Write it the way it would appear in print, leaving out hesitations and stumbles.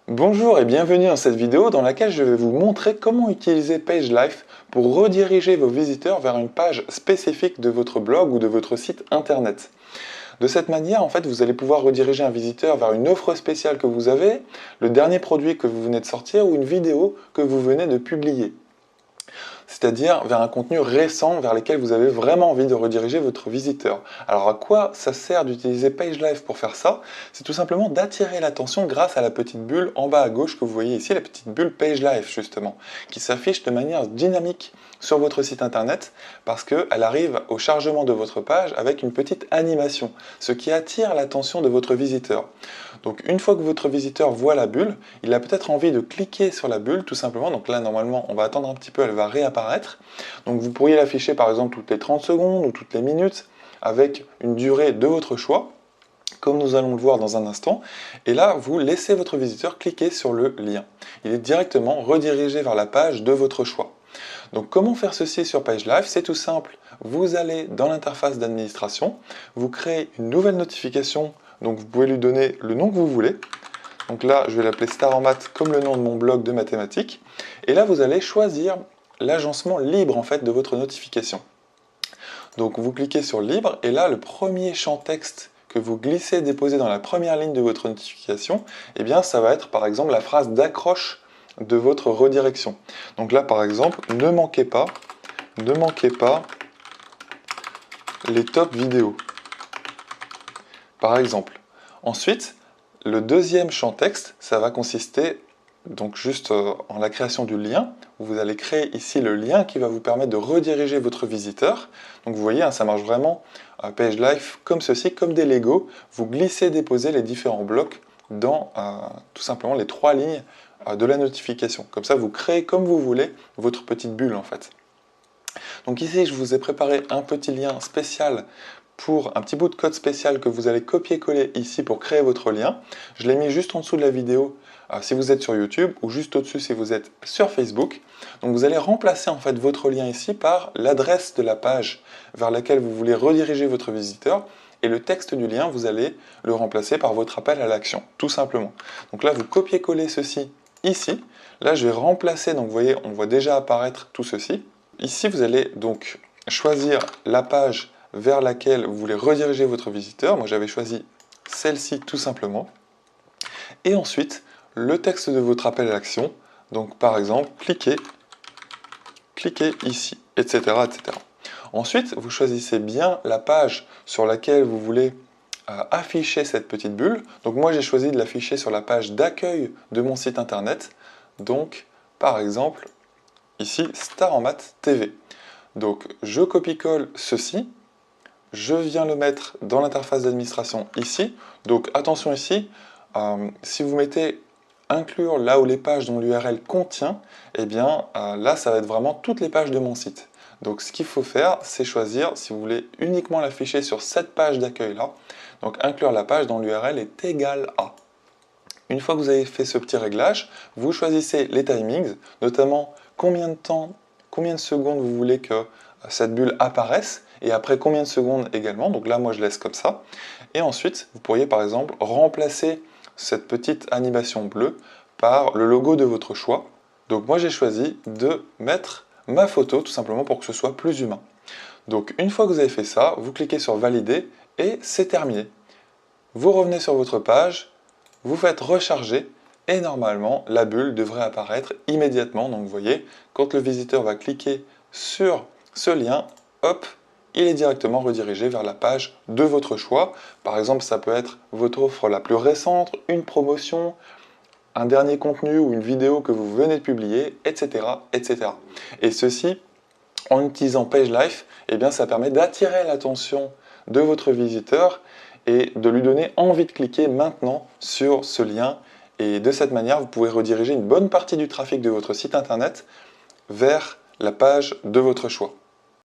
Bonjour et bienvenue dans cette vidéo dans laquelle je vais vous montrer comment utiliser PageLife pour rediriger vos visiteurs vers une page spécifique de votre blog ou de votre site internet. De cette manière, en fait, vous allez pouvoir rediriger un visiteur vers une offre spéciale que vous avez, le dernier produit que vous venez de sortir ou une vidéo que vous venez de publier. C'est-à-dire vers un contenu récent vers lequel vous avez vraiment envie de rediriger votre visiteur. Alors à quoi ça sert d'utiliser PageLife pour faire ça? C'est tout simplement d'attirer l'attention grâce à la petite bulle en bas à gauche que vous voyez ici, la petite bulle PageLife justement, qui s'affiche de manière dynamique sur votre site internet parce qu'elle arrive au chargement de votre page avec une petite animation, ce qui attire l'attention de votre visiteur. Donc une fois que votre visiteur voit la bulle, il a peut-être envie de cliquer sur la bulle tout simplement. Donc là normalement on va attendre un petit peu, elle va réapparaître. Donc vous pourriez l'afficher par exemple toutes les 30 secondes ou toutes les minutes avec une durée de votre choix, comme nous allons le voir dans un instant. Et là vous laissez votre visiteur cliquer sur le lien. Il est directement redirigé vers la page de votre choix. Donc comment faire ceci sur PageLife? C'est tout simple, vous allez dans l'interface d'administration, vous créez une nouvelle notification, donc vous pouvez lui donner le nom que vous voulez. Donc là, je vais l'appeler Star en maths comme le nom de mon blog de mathématiques. Et là, vous allez choisir l'agencement libre en fait de votre notification. Donc vous cliquez sur libre et là, le premier champ texte que vous glissez, déposez dans la première ligne de votre notification, eh bien ça va être par exemple la phrase d'accroche de votre redirection. Donc là par exemple, ne manquez pas les top vidéos. Par exemple. Ensuite, le deuxième champ texte, ça va consister donc juste en la création du lien. Vous allez créer ici le lien qui va vous permettre de rediriger votre visiteur. Donc vous voyez, hein, ça marche vraiment PageLife comme ceci, comme des Lego. Vous glissez, déposez les différents blocs dans tout simplement les trois lignes de la notification. Comme ça, vous créez comme vous voulez votre petite bulle en fait. Donc ici, je vous ai préparé un petit lien spécial pour un petit bout de code spécial que vous allez copier-coller ici pour créer votre lien. Je l'ai mis juste en dessous de la vidéo si vous êtes sur YouTube ou juste au-dessus si vous êtes sur Facebook. Donc vous allez remplacer en fait votre lien ici par l'adresse de la page vers laquelle vous voulez rediriger votre visiteur. Et le texte du lien, vous allez le remplacer par votre appel à l'action, tout simplement. Donc là, vous copiez-collez ceci ici. Là, je vais remplacer, donc vous voyez, on voit déjà apparaître tout ceci. Ici, vous allez donc choisir la page vers laquelle vous voulez rediriger votre visiteur. Moi, j'avais choisi celle-ci tout simplement. Et ensuite, le texte de votre appel à l'action. Donc, par exemple, cliquez ici, etc., etc. Ensuite, vous choisissez bien la page sur laquelle vous voulez afficher cette petite bulle. Donc, moi, j'ai choisi de l'afficher sur la page d'accueil de mon site internet. Donc, par exemple, ici, Star en maths TV. Donc, je copie-colle ceci. Je viens le mettre dans l'interface d'administration ici. Donc attention ici, si vous mettez inclure là où les pages dont l'URL contient, eh bien là ça va être vraiment toutes les pages de mon site. Donc ce qu'il faut faire, c'est choisir si vous voulez uniquement l'afficher sur cette page d'accueil là. Donc inclure la page dont l'URL est égale à. Une fois que vous avez fait ce petit réglage, vous choisissez les timings, notamment combien de temps, combien de secondes vous voulez que cette bulle apparaisse, et après combien de secondes également. Donc là, moi, je laisse comme ça. Et ensuite, vous pourriez par exemple remplacer cette petite animation bleue par le logo de votre choix. Donc moi, j'ai choisi de mettre ma photo, tout simplement pour que ce soit plus humain. Donc une fois que vous avez fait ça, vous cliquez sur valider et c'est terminé. Vous revenez sur votre page, vous faites recharger et normalement la bulle devrait apparaître immédiatement. Donc vous voyez, quand le visiteur va cliquer sur ce lien, hop, il est directement redirigé vers la page de votre choix. Par exemple, ça peut être votre offre la plus récente, une promotion, un dernier contenu ou une vidéo que vous venez de publier, etc. etc. Et ceci, en utilisant PageLife, eh bien, ça permet d'attirer l'attention de votre visiteur et de lui donner envie de cliquer maintenant sur ce lien. Et de cette manière, vous pouvez rediriger une bonne partie du trafic de votre site internet vers la page de votre choix.